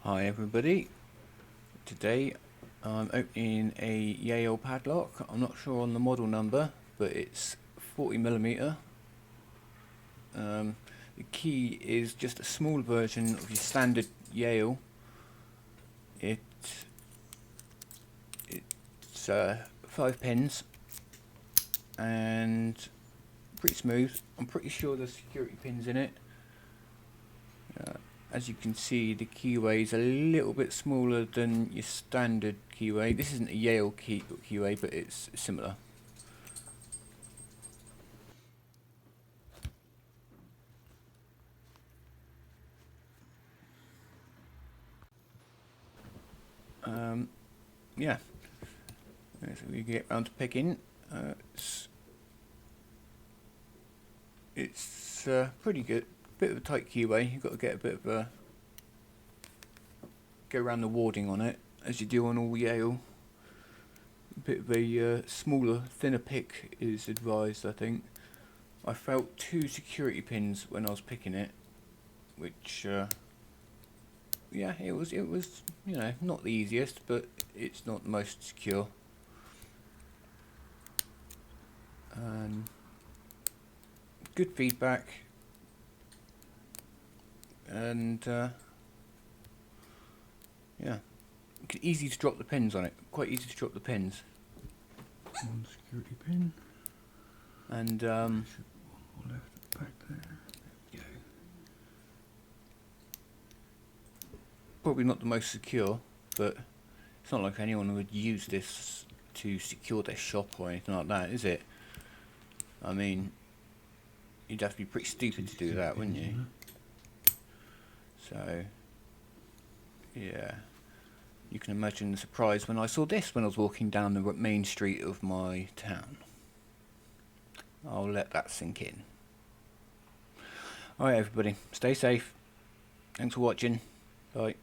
Hi everybody, today I'm opening a Yale padlock. I'm not sure on the model number, but it's 40mm. The key is just a small version of your standard Yale. It's 5 pins and pretty smooth. I'm pretty sure there's security pins in it. As you can see, the keyway is a little bit smaller than your standard keyway. This isn't a Yale keyway, but it's similar. Yeah, so we get round to picking. It's pretty good. Bit of a tight keyway. You've got to get a bit of a go around the warding on it, as you do on all Yale. A bit of a smaller, thinner pick is advised, I think. I felt 2 security pins when I was picking it, which yeah, it was you know, not the easiest, but it's not the most secure. Good feedback, and yeah, easy to drop the pins on it. Quite easy to drop the pins. One security pin. And One more left back there. There we go. probably not the most secure, but it's not like anyone would use this to secure their shop or anything like that, is it? I mean, you'd have to be pretty stupid to do that, wouldn't you? So, yeah. You can imagine the surprise when I saw this when I was walking down the main street of my town. I'll let that sink in. Alright everybody, stay safe. Thanks for watching. Bye.